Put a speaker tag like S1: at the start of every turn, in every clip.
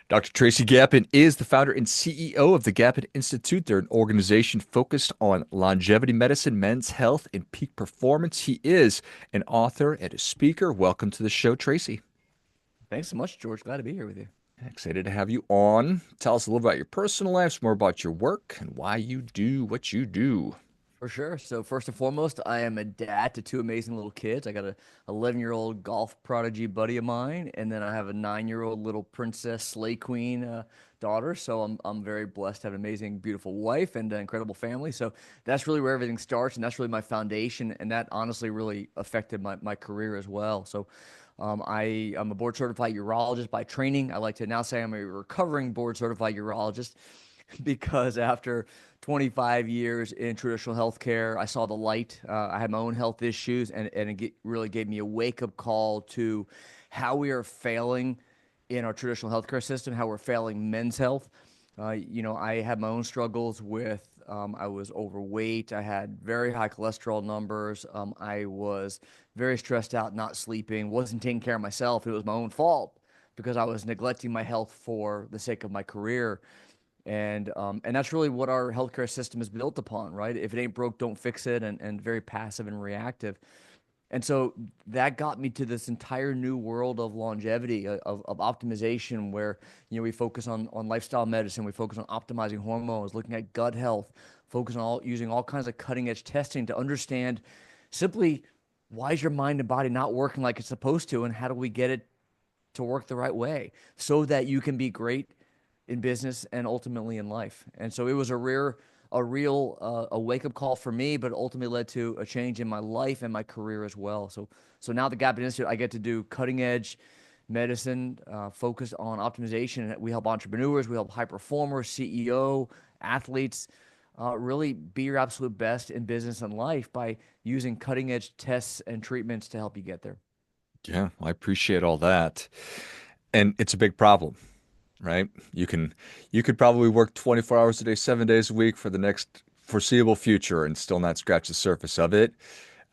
S1: Dr. Tracy Gapin is the founder and CEO of the Gapin Institute. They're an organization focused on longevity medicine, men's health, and peak performance. He is an author and a speaker. Welcome to the show, Tracy.
S2: Thanks so much, George. Glad to be here with you.
S1: Excited to have you on. Tell us a little about your personal life, some more about your work, and why you do what you do.
S2: For sure. So first and foremost, I am a dad to two amazing little kids. I got a 11-year-old golf prodigy buddy of mine, and then I have a 9-year-old little princess slay queen daughter. So I'm very blessed to have an amazing, beautiful wife and an incredible family. So that's really where everything starts, and that's really my foundation, and that honestly really affected my career as well. So I'm a board certified urologist by training. I like to now say I'm a recovering board certified urologist because after 25 years in traditional healthcare, I saw the light. I had my own health issues, and really gave me a wake up call to how we are failing in our traditional healthcare system, how we're failing men's health. I had my own struggles with, I was overweight. I had very high cholesterol numbers. I was very stressed out, not sleeping, wasn't taking care of myself. It was my own fault because I was neglecting my health for the sake of my career. And that's really what our healthcare system is built upon, right? If it ain't broke, don't fix it, and very passive and reactive. And so that got me to this entire new world of longevity, of optimization, where we focus on lifestyle medicine, we focus on optimizing hormones, looking at gut health, focus on using all kinds of cutting edge testing to understand simply why is your mind and body not working like it's supposed to, and how do we get it to work the right way so that you can be great in business and ultimately in life. And so it was a real wake up call for me, but ultimately led to a change in my life and my career as well. So now the Gapin Institute, I get to do cutting edge medicine focused on optimization. We help entrepreneurs, we help high performers, CEO, athletes. Really be your absolute best in business and life by using cutting edge tests and treatments to help you get there.
S1: Yeah, I appreciate all that. And it's a big problem, right? You could probably work 24 hours a day, 7 days a week for the next foreseeable future and still not scratch the surface of it.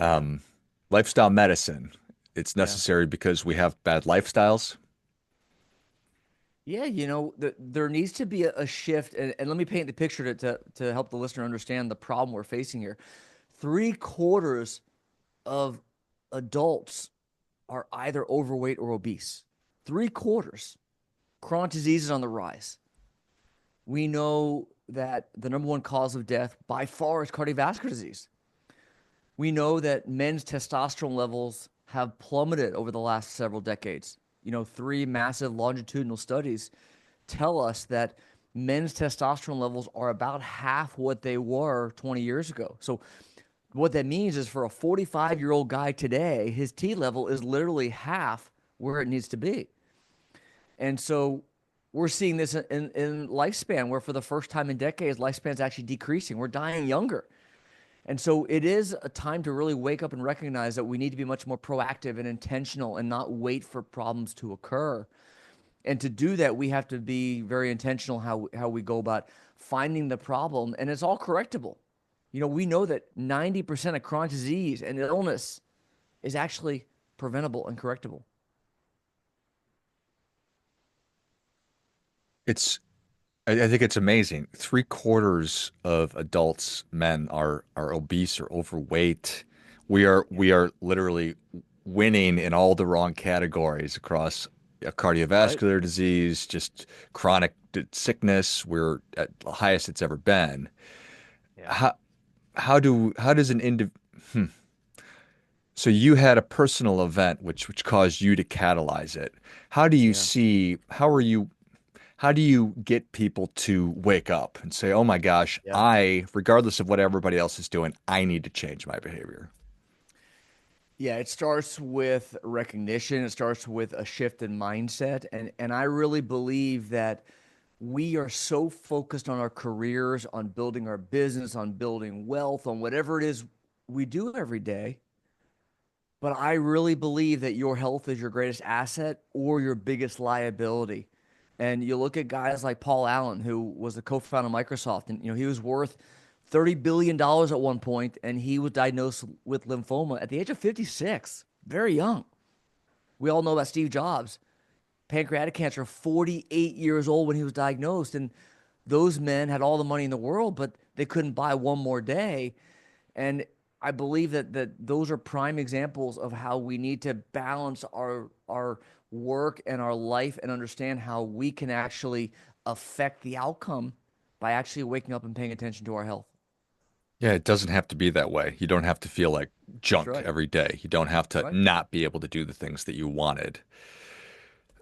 S2: Yeah.
S1: Um, Lifestyle medicine, it's
S2: Yeah.
S1: necessary because we have bad lifestyles.
S2: Yeah, there needs to be a shift, and let me paint the picture to help the listener understand the problem we're facing here. Three-quarters of adults are either overweight or obese. Three-quarters. Chronic disease is on the rise. We know that the number one cause of death by far is cardiovascular disease. We know that men's testosterone levels have plummeted over the last several decades. Three massive longitudinal studies tell us that men's testosterone levels are about half what they were 20 years ago. So, what that means is for a 45-year-old guy today, his T level is literally half where it needs to be. And so, we're seeing this in lifespan, where for the first time in decades, lifespan's actually decreasing. We're dying younger. And so it is a time to really wake up and recognize that we need to be much more proactive and intentional and not wait for problems to occur. And to do that, we have to be very intentional how we go about finding the problem, and it's all correctable. We know that 90% of chronic disease and illness is actually preventable and correctable.
S1: It's, I think it's amazing. Three-quarters of adults, men, are obese or overweight.
S2: Yeah.
S1: We are literally winning in all the wrong categories across
S2: Right?
S1: cardiovascular disease, just chronic sickness. We're at the highest it's ever been.
S2: Yeah.
S1: How how does an indiv so you had a personal event which caused you to catalyze it. How do you
S2: Yeah.
S1: see, how do you get people to wake up and say, "Oh my gosh,
S2: Yeah.
S1: regardless of what everybody else is doing, I need to change my behavior."
S2: Yeah, it starts with recognition. It starts with a shift in mindset. And I really believe that we are so focused on our careers, on building our business, on building wealth, on whatever it is we do every day. But I really believe that your health is your greatest asset or your biggest liability. And you look at guys like Paul Allen, who was the co-founder of Microsoft, and he was worth $30 billion at one point, and he was diagnosed with lymphoma at the age of 56, very young. We all know about Steve Jobs. pancreatic cancer, 48 years old when he was diagnosed. And those men had all the money in the world, but they couldn't buy one more day. And I believe that those are prime examples of how we need to balance our work and our life and understand how we can actually affect the outcome by actually waking up and paying attention to our health.
S1: Yeah, it doesn't have to be that way. You don't have to feel like
S2: That's
S1: junk
S2: right.
S1: every day. You don't have
S2: That's
S1: to
S2: right.
S1: not be able to do the things that you wanted.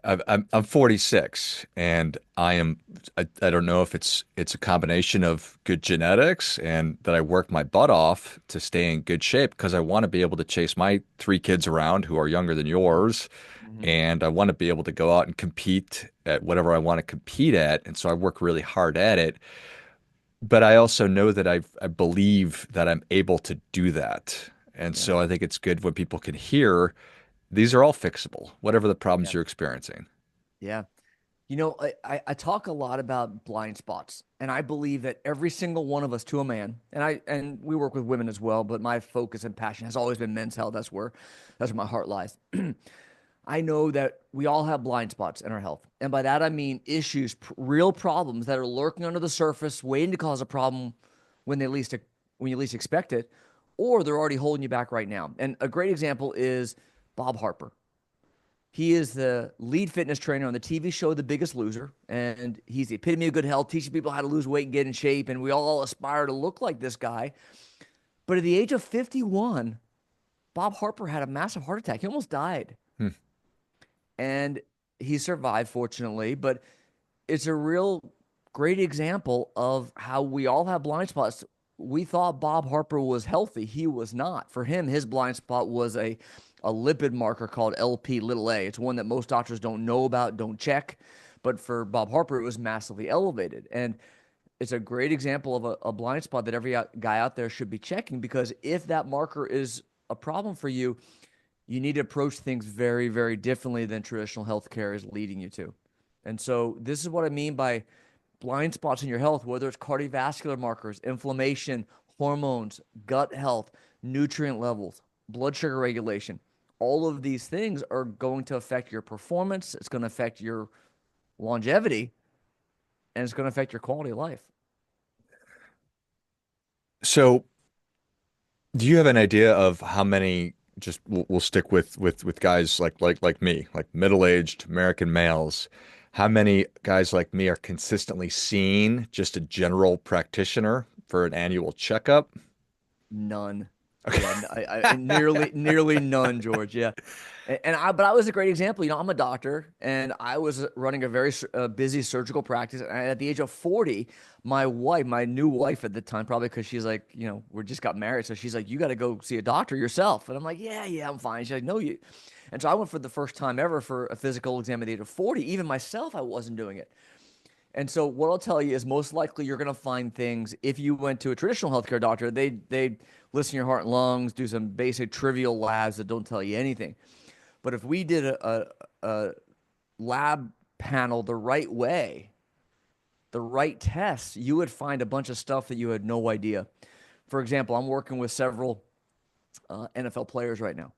S1: I'm 46, and I don't know if it's a combination of good genetics and that I work my butt off to stay in good shape because I want to be able to chase my three kids around who are younger than yours,
S2: Hmm.
S1: and I want to be able to go out and compete at whatever I want to compete at, and so I work really hard at it. But I also know that I believe that I'm able to do that. And
S2: Yeah.
S1: so I think it's good when people can hear these are all fixable, whatever the problems
S2: Yeah.
S1: you're experiencing.
S2: Yeah. I talk a lot about blind spots, and I believe that every single one of us to a man, and we work with women as well, but my focus and passion has always been men's health. That's where my heart lies. I know that we all have blind spots in our health. And by that, I mean issues, real problems that are lurking under the surface, waiting to cause a problem when they least, when you least expect it, or they're already holding you back right now. And a great example is Bob Harper. He is the lead fitness trainer on the TV show The Biggest Loser, and he's the epitome of good health, teaching people how to lose weight and get in shape. And we all aspire to look like this guy. But at the age of 51, Bob Harper had a massive heart attack. He almost died.
S1: Hmm.
S2: And he survived, fortunately. But it's a real great example of how we all have blind spots. We thought Bob Harper was healthy. He was not. For him, his blind spot was a lipid marker called LP little a. It's one that most doctors don't know about, don't check. But for Bob Harper, it was massively elevated. And it's a great example of a blind spot that every guy out there should be checking, because if that marker is a problem for you, you need to approach things very, very differently than traditional healthcare is leading you to. And so this is what I mean by blind spots in your health, whether it's cardiovascular markers, inflammation, hormones, gut health, nutrient levels, blood sugar regulation. All of these things are going to affect your performance. It's going to affect your longevity, and it's going to affect your quality of life.
S1: So, do you have an idea of how many just we'll stick with guys like me, like middle-aged American males, how many guys like me are consistently seeing just a general practitioner for an annual checkup?
S2: None.
S1: Okay.
S2: Yeah, nearly none, George. Yeah. But I was a great example. I'm a doctor, and I was running a very busy surgical practice. And at the age of 40, my wife, my new wife at the time, probably because she's like, we just got married, so she's like, you got to go see a doctor yourself. And I'm like, yeah, yeah, I'm fine. She's like, no, you. And so I went for the first time ever for a physical exam at the age of 40. Even myself, I wasn't doing it. And so what I'll tell you is most likely you're going to find things if you went to a traditional healthcare doctor, they listen to your heart and lungs, do some basic trivial labs that don't tell you anything. But if we did a lab panel the right way, the right tests, you would find a bunch of stuff that you had no idea. For example, I'm working with several NFL players right now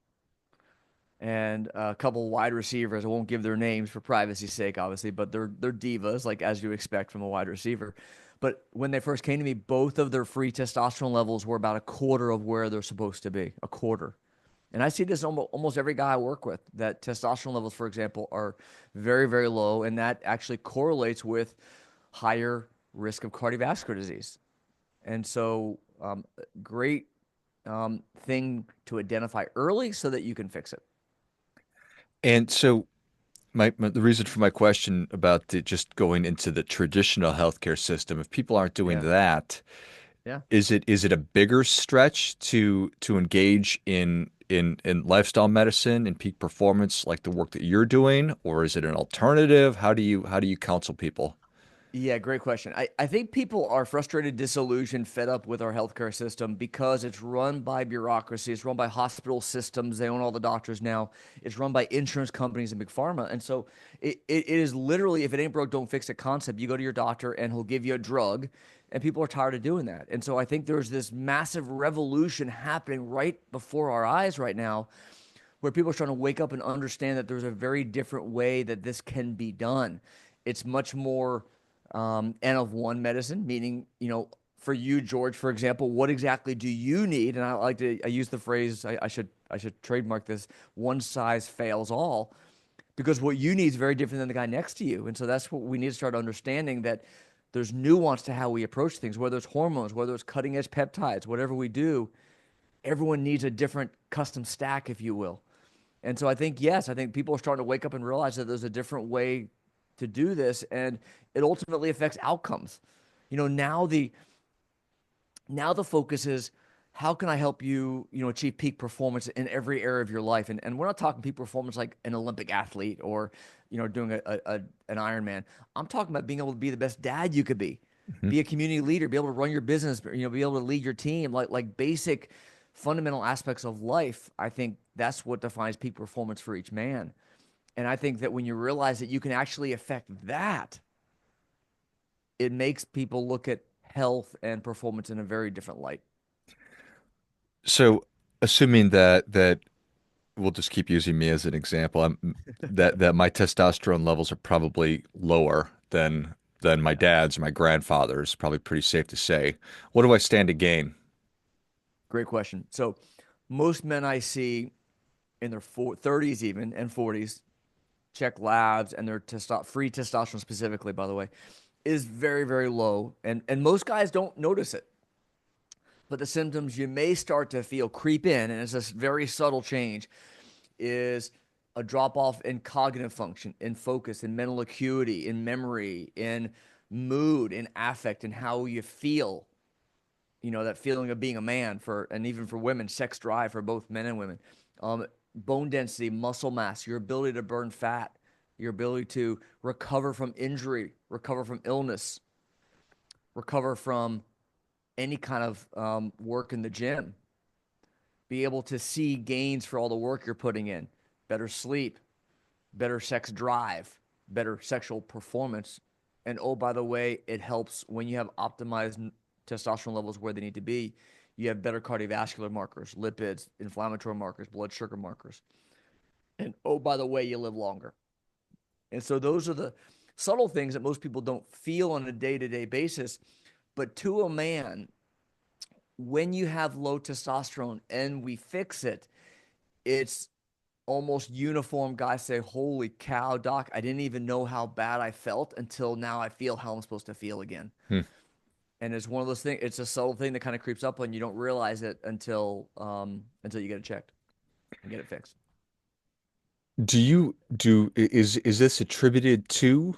S2: and a couple wide receivers. I won't give their names for privacy's sake, obviously, but they're divas, like as you expect from a wide receiver. But when they first came to me, both of their free testosterone levels were about a quarter of where they're supposed to be, a quarter. And I see this almost every guy I work with, that testosterone levels, for example, are very, very low. And that actually correlates with higher risk of cardiovascular disease. And so, great thing to identify early so that you can fix it.
S1: And so the reason for my question about just going into the traditional healthcare system, if people aren't doing
S2: Yeah.
S1: that,
S2: Yeah.
S1: is it a bigger stretch to engage in lifestyle medicine and peak performance like the work that you're doing, or is it an alternative? How do you counsel people?
S2: Yeah, great question. I think people are frustrated, disillusioned, fed up with our healthcare system because it's run by bureaucracy. It's run by hospital systems. They own all the doctors now. It's run by insurance companies and big pharma. And so it is literally, if it ain't broke, don't fix it concept. You go to your doctor and he'll give you a drug, and people are tired of doing that. And so I think there's this massive revolution happening right before our eyes right now where people are trying to wake up and understand that there's a very different way that this can be done. It's much more N of one medicine, meaning, for you, George, for example, what exactly do you need? And I use the phrase, I should trademark this, one size fails all, because what you need is very different than the guy next to you. And so that's what we need to start understanding, that there's nuance to how we approach things, whether it's hormones, whether it's cutting edge peptides, whatever we do, everyone needs a different custom stack, if you will. And so I think, yes, I think people are starting to wake up and realize that there's a different way to do this, and it ultimately affects outcomes. You know, now the focus is, how can I help you, achieve peak performance in every area of your life? And we're not talking peak performance like an Olympic athlete or, doing an Ironman. I'm talking about being able to be the best dad you could
S1: Mhm.
S2: be a community leader, be able to run your business, be able to lead your team, like basic fundamental aspects of life. I think that's what defines peak performance for each man. And I think that when you realize that you can actually affect that, it makes people look at health and performance in a very different light.
S1: So, assuming that we'll just keep using me as an example, that my testosterone levels are probably lower than my
S2: Yeah.
S1: dad's or my grandfather's, probably pretty safe to say. What do I stand to gain?
S2: Great question. So, most men I see in their 30s, even and 40s, check labs, and their free testosterone specifically, by the way, is very, very low. And most guys don't notice it. But the symptoms you may start to feel creep in, and it's a very subtle change, is a drop off in cognitive function, in focus, in mental acuity, in memory, in mood, in affect, and how you feel. That feeling of being a man, and even for women, sex drive for both men and women. Bone density, muscle mass, your ability to burn fat, your ability to recover from injury, recover from illness, recover from any kind of work in the gym, be able to see gains for all the work you're putting in, better sleep, better sex drive, better sexual performance. And oh, by the way, it helps when you have optimized testosterone levels where they need to be. You have better cardiovascular markers, lipids, inflammatory markers, blood sugar markers. And oh, by the way, you live longer. And so those are the subtle things that most people don't feel on a day to day basis. But to a man, when you have low testosterone and we fix it, it's almost uniform. Guys say, "Holy cow, doc, I didn't even know how bad I felt until now I feel how I'm supposed to feel again."
S1: Hmm.
S2: And it's one of those things, it's a subtle thing that kind of creeps up on you. You don't realize it until you get it checked and get it fixed.
S1: Is this attributed to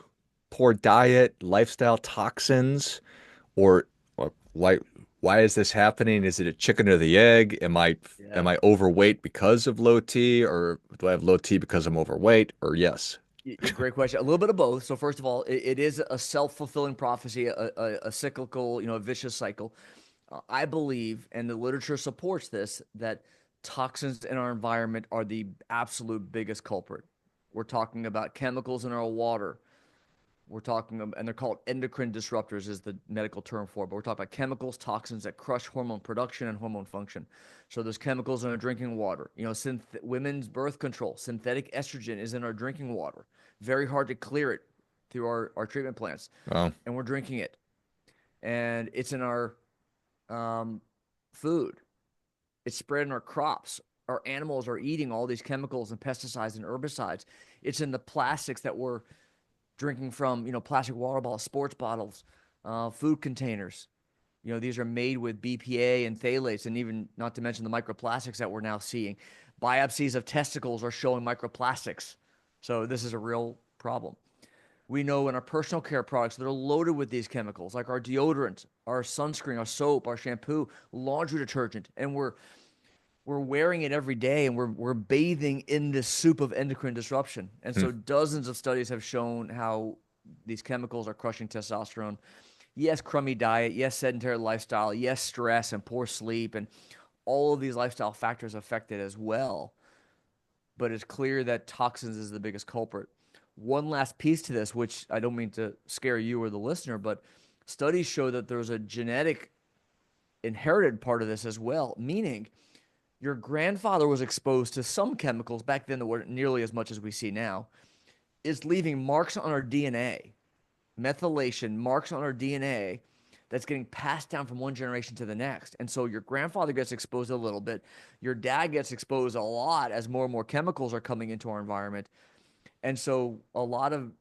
S1: poor diet, lifestyle toxins, or why is this happening? Is it a chicken or the egg? Am
S2: Yeah.
S1: I overweight because of low T, or do I have low T because I'm overweight? Or yes.
S2: Great question. A little bit of both. So first of all, it is a self-fulfilling prophecy, a cyclical, a vicious cycle. I believe, and the literature supports this, that toxins in our environment are the absolute biggest culprit. We're talking about chemicals in our water. We're talking, and they're called endocrine disruptors, is the medical term for it. But we're talking about chemicals, toxins that crush hormone production and hormone function. So there's chemicals in our drinking water. Women's birth control, synthetic estrogen is in our drinking water. Very hard to clear it through our treatment plants,
S1: Well,
S2: and we're drinking it. And it's in our um, food. It's spread in our crops. Our animals are eating all these chemicals and pesticides and herbicides. It's in the plastics that we're drinking from, plastic water bottles, sports bottles, food containers. These are made with BPA and phthalates, and even not to mention the microplastics that we're now seeing. Biopsies of testicles are showing microplastics. So this is a real problem. We know in our personal care products that are loaded with these chemicals, like our deodorant, our sunscreen, our soap, our shampoo, laundry detergent, and we're wearing it every day, and we're bathing in this soup of endocrine disruption. And
S1: hmm.
S2: so dozens of studies have shown how these chemicals are crushing testosterone. Yes, crummy diet, yes, sedentary lifestyle, yes, stress and poor sleep, and all of these lifestyle factors affect it as well. But it's clear that toxins is the biggest culprit. One last piece to this, which I don't mean to scare you or the listener, but studies show that there's a genetic inherited part of this as well, meaning Your grandfather was exposed to some chemicals back then that weren't nearly as much as we see now. Is leaving marks on our DNA, methylation, marks on our DNA that's getting passed down from one generation to the next. And so your grandfather gets exposed a little bit. Your dad gets exposed a lot as more and more chemicals are coming into our environment. And so a lot of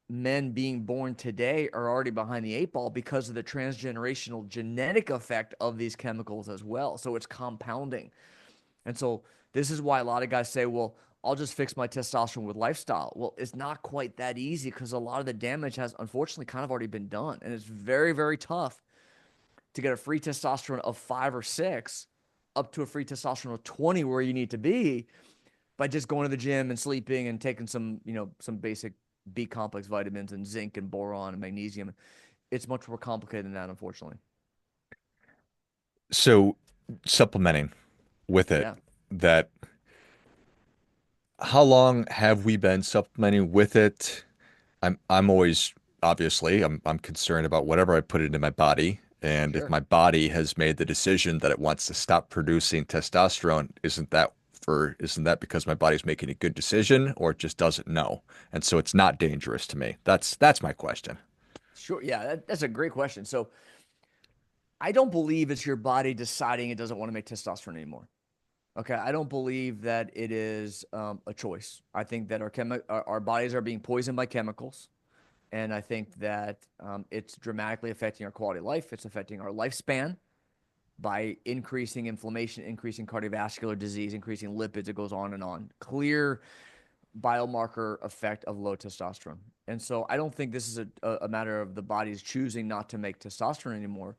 S2: men being born today are already behind the eight ball because of the transgenerational genetic effect of these chemicals as well. So it's compounding. And so this is why a lot of guys say, well, I'll just fix my testosterone with lifestyle. Well, it's not quite that easy because a lot of the damage has unfortunately kind of already been done. And it's very, very tough to get a free testosterone of 5 or 6 up to a free testosterone of 20 where you need to be by just going to the gym and sleeping and taking some, some basic B complex vitamins and zinc and boron and magnesium. It's much more complicated than that, unfortunately.
S1: So supplementing with it,
S2: Yeah,
S1: that how long have we been supplementing with it? I'm always obviously I'm concerned about whatever I put into my body. And if
S2: sure.
S1: my body has made the decision that it wants to stop producing testosterone, isn't that because my body's making a good decision or it just doesn't know? And so it's not dangerous to me. That's my question.
S2: Sure. Yeah, that's a great question. So I don't believe it's your body deciding it doesn't want to make testosterone anymore. Okay, I don't believe that it is a choice. I think that our bodies are being poisoned by chemicals, and I think that it's dramatically affecting our quality of life. It's affecting our lifespan by increasing inflammation, increasing cardiovascular disease, increasing lipids. It goes on and on. Clear biomarker effect of low testosterone. And so I don't think this is a matter of the body's choosing not to make testosterone anymore.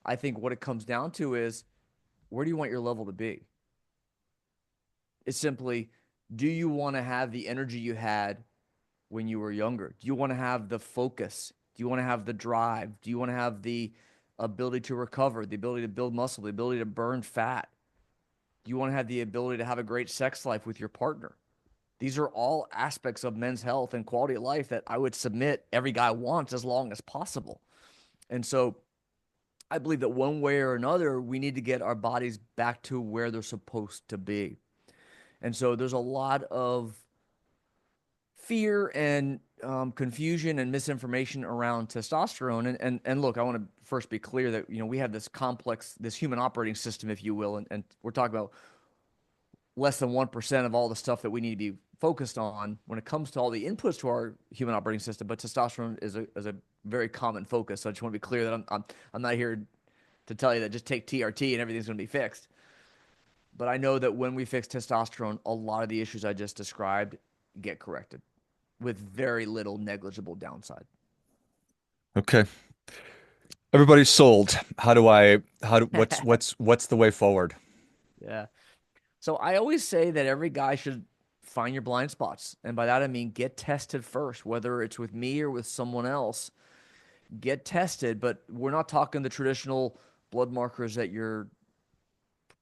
S2: I think what it comes down to is, where do you want your level to be? It's simply, do you want to have the energy you had when you were younger? Do you want to have the focus? Do you want to have the drive? Do you want to have the ability to recover, the ability to build muscle, the ability to burn fat? Do you want to have the ability to have a great sex life with your partner? These are all aspects of men's health and quality of life that I would submit every guy wants as long as possible. And so I believe that one way or another, we need to get our bodies back to where they're supposed to be. And so there's a lot of fear and confusion and misinformation around testosterone. And look, I want to first be clear that we have this complex, this human operating system, if you will, and we're talking about less than 1% of all the stuff that we need to be focused on when it comes to all the inputs to our human operating system. But testosterone is a very common focus. So I just want to be clear that I'm not here to tell you that just take TRT and everything's going to be fixed. But I know that when we fix testosterone, a lot of the issues I just described get corrected with very little negligible downside.
S1: Okay. Everybody's sold. What's the way forward?
S2: Yeah. So I always say that every guy should find your blind spots. And by that, I mean get tested first, whether it's with me or with someone else. Get tested, but we're not talking the traditional blood markers that your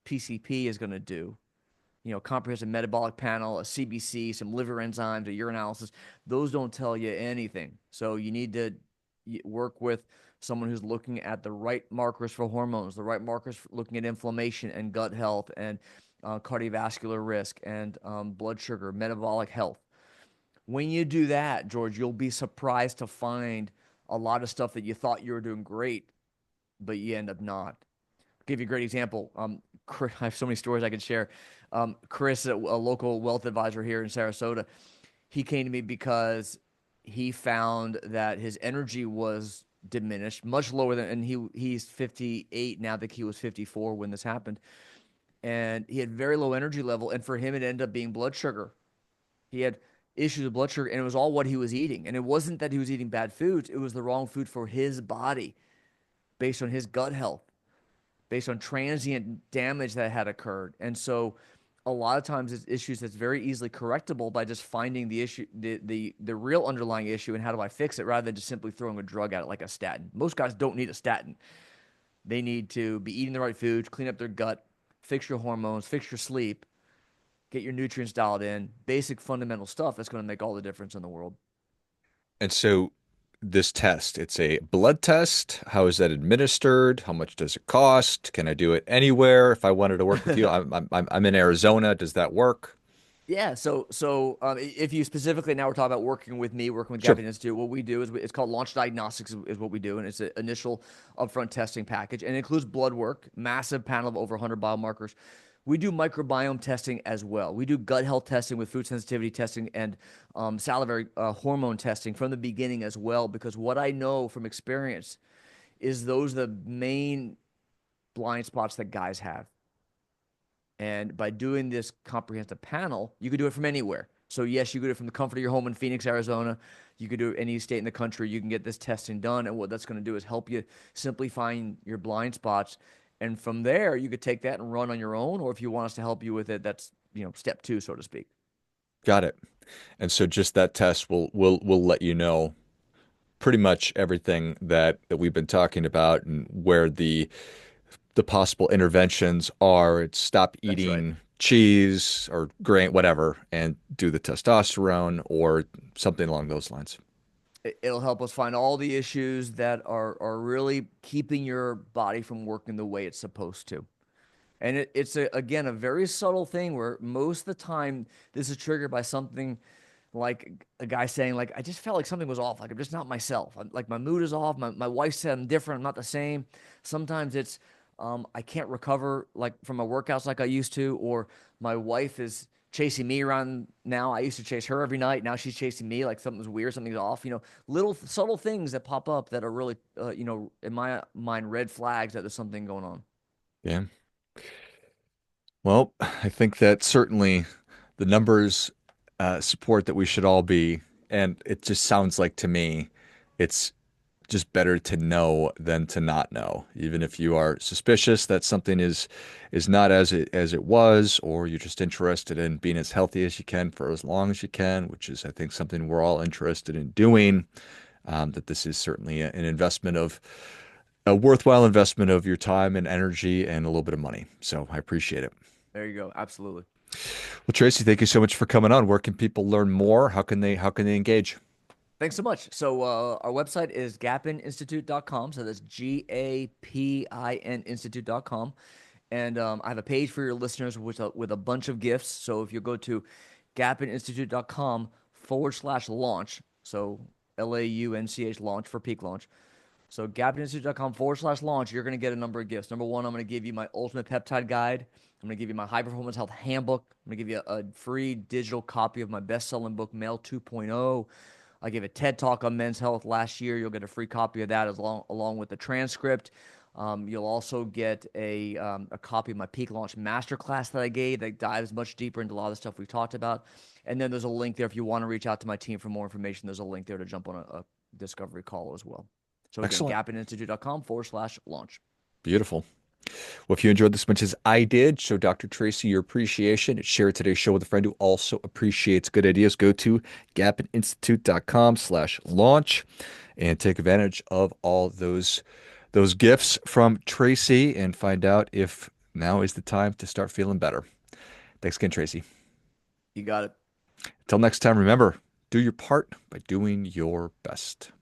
S2: PCP is going to do. Comprehensive metabolic panel, a CBC, some liver enzymes, a urinalysis. Those don't tell you anything. So you need to work with someone who's looking at the right markers for hormones, the right markers for looking at inflammation and gut health and cardiovascular risk and blood sugar, metabolic health. When you do that, George, you'll be surprised to find a lot of stuff that you thought you were doing great, but you end up not. I'll give you a great example. Chris, I have so many stories I could share. Chris, a local wealth advisor here in Sarasota, he came to me because he found that his energy was diminished, much lower than, and he's 58 now. I think he was 54 when this happened, and he had very low energy level. And for him, it ended up being blood sugar. He had issues with blood sugar, and it was all what he was eating. And it wasn't that he was eating bad foods; it was the wrong food for his body, based on his gut health, based on transient damage that had occurred. And so a lot of times it's issues that's very easily correctable by just finding the issue, the real underlying issue, and how do I fix it, rather than just simply throwing a drug at it like a statin. Most guys don't need a statin. They need to be eating the right foods, clean up their gut, fix your hormones, fix your sleep, get your nutrients dialed in, basic fundamental stuff that's going to make all the difference in the world.
S1: And so this test? It's a blood test. How is that administered? How much does it cost? Can I do it anywhere if I wanted to work with you? I'm in Arizona. Does that work?
S2: Yeah, if you specifically now we're talking about working with me, working with
S1: Sure.
S2: Gapin Institute, what we do is it's called Launch Diagnostics is what we do, and it's an initial upfront testing package, and it includes blood work, massive panel of over 100 biomarkers. We do microbiome testing as well. We do gut health testing with food sensitivity testing and salivary hormone testing from the beginning as well, because what I know from experience is those are the main blind spots that guys have. And by doing this comprehensive panel, you could do it from anywhere. So, yes, you could do it from the comfort of your home in Phoenix, Arizona. You could do it any state in the country. You can get this testing done. And what that's going to do is help you simply find your blind spots. And from there, you could take that and run on your own. Or if you want us to help you with it, that's, step two, so to speak.
S1: Got it. And so just that test will let you know pretty much everything that we've been talking about and where the possible interventions are. It's stop
S2: That's right.
S1: eating cheese or grain, whatever, and do the testosterone or something along those lines.
S2: It'll help us find all the issues that are really keeping your body from working the way it's supposed to. And again, a very subtle thing where most of the time this is triggered by something like a guy saying, like, I just felt like something was off. Like, I'm just not myself. Like, my mood is off. My wife said I'm different. I'm not the same. Sometimes it's, I can't recover like from my workouts like I used to, or my wife is chasing me around now. I used to chase her every night. Now she's chasing me. Like something's weird, something's off. Little subtle things that pop up that are really, in my mind, red flags that there's something going on.
S1: Yeah. Well, I think that certainly the numbers support that we should all be, and it just sounds like to me, it's just better to know than to not know. Even if you are suspicious that something is not as it was, or you're just interested in being as healthy as you can for as long as you can, which is, I think, something we're all interested in doing. That this is certainly an investment of a worthwhile investment of your time and energy and a little bit of money. So I appreciate it.
S2: There you go. Absolutely.
S1: Well, Tracy, thank you so much for coming on. Where can people learn more? How can they engage?
S2: Thanks so much. So our website is gapininstitute.com. So that's GAPIN institute.com. And I have a page for your listeners with a bunch of gifts. So if you go to gapininstitute.com/launch, so LAUNCH launch for peak launch. So gapininstitute.com/launch, you're going to get a number of gifts. Number one, I'm going to give you my ultimate peptide guide. I'm going to give you my high performance health handbook. I'm going to give you a free digital copy of my best selling book, Male 2.0. I gave a TED talk on men's health last year. You'll get a free copy of that along with the transcript. You'll also get a copy of my Peak Launch Masterclass that I gave that dives much deeper into a lot of the stuff we've talked about. And then there's a link there if you want to reach out to my team for more information. There's a link there to jump on a discovery call as well. So again,
S1: Excellent.
S2: gapininstitute.com/launch.
S1: Beautiful. Well, if you enjoyed this as much as I did, show Dr. Tracy your appreciation and share today's show with a friend who also appreciates good ideas. Go to gapininstitute.com/launch and take advantage of all those gifts from Tracy and find out if now is the time to start feeling better. Thanks again, Tracy.
S2: You got it.
S1: Until next time, remember, do your part by doing your best.